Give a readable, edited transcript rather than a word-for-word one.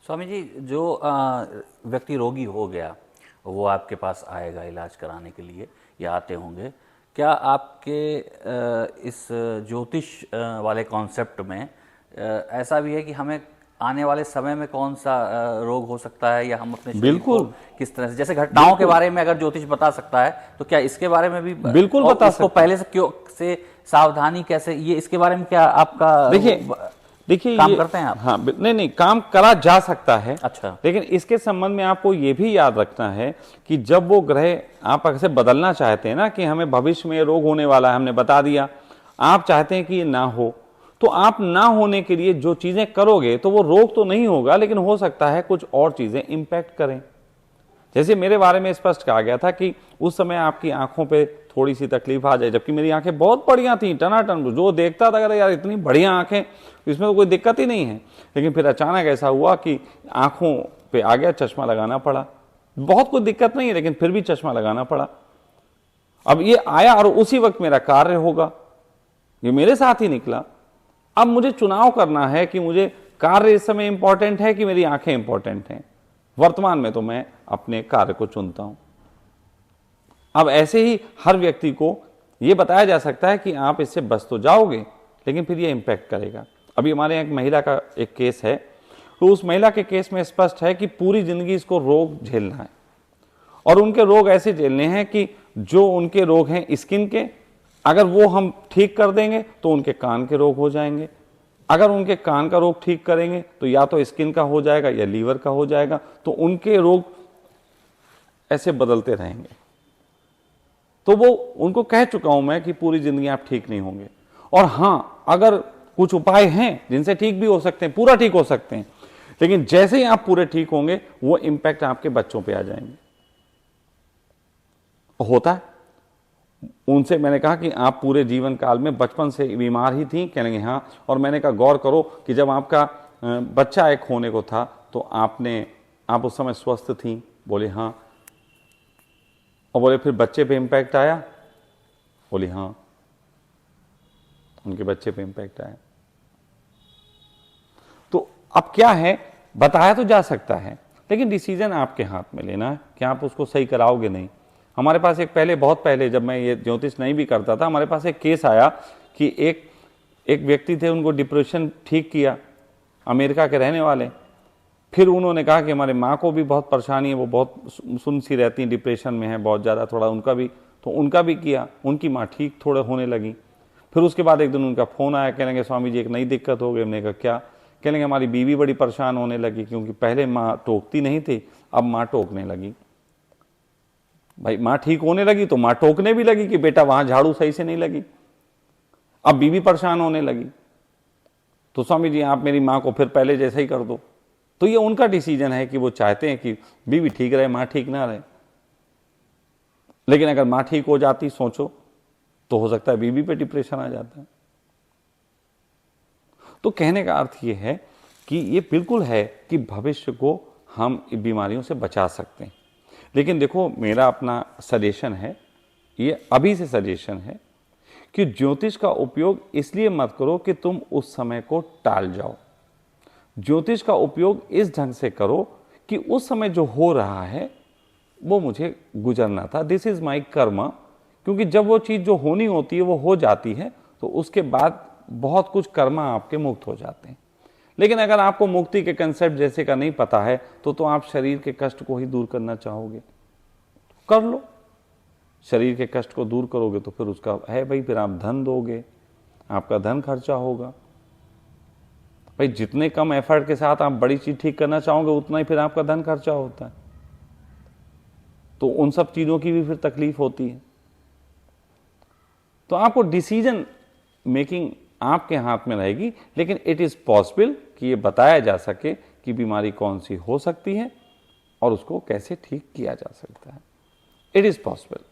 स्वामी जी, जो व्यक्ति रोगी हो गया वो आपके पास आएगा इलाज कराने के लिए या आते होंगे, क्या आपके इस ज्योतिष वाले कॉन्सेप्ट में ऐसा भी है कि हमें आने वाले समय में कौन सा रोग हो सकता है, या हम अपने शरीर को बिल्कुल किस तरह से, जैसे घटनाओं के बारे में अगर ज्योतिष बता सकता है तो क्या इसके बारे में भी बिल्कुल और बता उसको सकता है। पहले से क्यों से सावधानी कैसे, ये इसके बारे में क्या आपका देखिए काम ये, करते हैं आप? हाँ नहीं नहीं, काम करा जा सकता है। अच्छा। लेकिन इसके संबंध में आपको ये भी याद रखना है कि जब वो ग्रह आप ऐसे बदलना चाहते हैं ना, कि हमें भविष्य में ये रोग होने वाला है, हमने बता दिया, आप चाहते हैं कि ये ना हो, तो आप ना होने के लिए जो चीजें करोगे तो वो रोग तो नहीं होगा, लेकिन हो सकता है कुछ और चीजें इंपैक्ट करें। जैसे मेरे बारे में स्पष्ट कहा गया था कि उस समय आपकी आंखों पे थोड़ी सी तकलीफ आ जाए, जबकि मेरी आंखें बहुत बढ़िया थी, टनाटन, जो देखता था यार इतनी बढ़िया आंखें, इसमें तो कोई दिक्कत ही नहीं है। लेकिन फिर अचानक ऐसा हुआ कि आंखों पे आ गया, चश्मा लगाना पड़ा। बहुत कोई दिक्कत नहीं है, लेकिन फिर भी चश्मा लगाना पड़ा। अब ये आया और उसी वक्त मेरा कार्य होगा, ये मेरे साथ ही निकला। अब मुझे चुनाव करना है कि मुझे कार्य इस समय इंपॉर्टेंट है कि मेरी आंखें इंपॉर्टेंट हैं। वर्तमान में तो मैं अपने कार्य को चुनता हूं। अब ऐसे ही हर व्यक्ति को यह बताया जा सकता है कि आप इससे बच तो जाओगे, लेकिन फिर यह इंपैक्ट करेगा। अभी हमारे यहाँ एक महिला का एक केस है, तो उस महिला के केस में स्पष्ट है कि पूरी जिंदगी इसको रोग झेलना है, और उनके रोग ऐसे झेलने हैं कि जो उनके रोग हैं स्किन के, अगर वो हम ठीक कर देंगे तो उनके कान के रोग हो जाएंगे। अगर उनके कान का रोग ठीक करेंगे तो या तो स्किन का हो जाएगा या लीवर का हो जाएगा। तो उनके रोग ऐसे बदलते रहेंगे। तो वो उनको कह चुका हूं मैं कि पूरी जिंदगी आप ठीक नहीं होंगे। और हां, अगर कुछ उपाय हैं जिनसे ठीक भी हो सकते हैं, पूरा ठीक हो सकते हैं, लेकिन जैसे ही आप पूरे ठीक होंगे वो इंपैक्ट आपके बच्चों पे आ जाएंगे। होता है। उनसे मैंने कहा कि आप पूरे जीवन काल में बचपन से बीमार ही थी, कहेंगे हाँ। और मैंने कहा गौर करो कि जब आपका बच्चा एक होने को था तो आप उस समय स्वस्थ थी, बोले हाँ। और बोले फिर बच्चे पे इंपैक्ट आया, बोले हाँ, उनके बच्चे पे इंपैक्ट आया। तो अब क्या है, बताया तो जा सकता है, लेकिन डिसीजन आपके हाथ में लेना है कि आप उसको सही कराओगे नहीं। हमारे पास बहुत पहले जब मैं ये ज्योतिष नहीं भी करता था, हमारे पास एक केस आया कि एक व्यक्ति थे, उनको डिप्रेशन ठीक किया, अमेरिका के रहने वाले। फिर उन्होंने कहा कि हमारे माँ को भी बहुत परेशानी है, वो बहुत सुन सी रहती हैं, डिप्रेशन में है बहुत ज़्यादा, थोड़ा उनका भी किया, उनकी माँ ठीक थोड़ा होने लगी। फिर उसके बाद एक दिन उनका फ़ोन आया, कह लेंगे स्वामी जी एक नई दिक्कत हो गई। हमने कहा क्या? कह लेंगे हमारी बीवी बड़ी परेशान होने लगी, क्योंकि पहले माँ टोकती नहीं थी, अब माँ टोकने लगी। भाई माँ ठीक होने लगी तो माँ टोकने भी लगी कि बेटा वहां झाड़ू सही से नहीं लगी। अब बीवी परेशान होने लगी, तो स्वामी जी आप मेरी माँ को फिर पहले जैसे ही कर दो। तो ये उनका डिसीजन है कि वो चाहते हैं कि बीवी ठीक रहे, माँ ठीक ना रहे। लेकिन अगर माँ ठीक हो जाती, सोचो, तो हो सकता है बीवी पे डिप्रेशन आ जाता है। तो कहने का अर्थ ये है कि ये बिल्कुल है कि भविष्य को हम बीमारियों से बचा सकते हैं। लेकिन देखो, मेरा अपना सजेशन है, ये अभी से सजेशन है कि ज्योतिष का उपयोग इसलिए मत करो कि तुम उस समय को टाल जाओ। ज्योतिष का उपयोग इस ढंग से करो कि उस समय जो हो रहा है वो मुझे गुजरना था, दिस इज माई कर्म। क्योंकि जब वो चीज जो होनी होती है वो हो जाती है, तो उसके बाद बहुत कुछ कर्म आपके मुक्त हो जाते हैं। लेकिन अगर आपको मुक्ति के कंसेप्ट जैसे का नहीं पता है, तो आप शरीर के कष्ट को ही दूर करना चाहोगे, कर लो। शरीर के कष्ट को दूर करोगे तो फिर उसका है भाई, फिर आप धन दोगे, आपका धन खर्चा होगा। भाई जितने कम एफर्ट के साथ आप बड़ी चीज ठीक करना चाहोगे, उतना ही फिर आपका धन खर्चा होता है। तो उन सब चीजों की भी फिर तकलीफ होती है। तो आपको डिसीजन मेकिंग आपके हाथ में रहेगी, लेकिन इट इज पॉसिबल कि ये बताया जा सके कि बीमारी कौन सी हो सकती है और उसको कैसे ठीक किया जा सकता है। It is possible.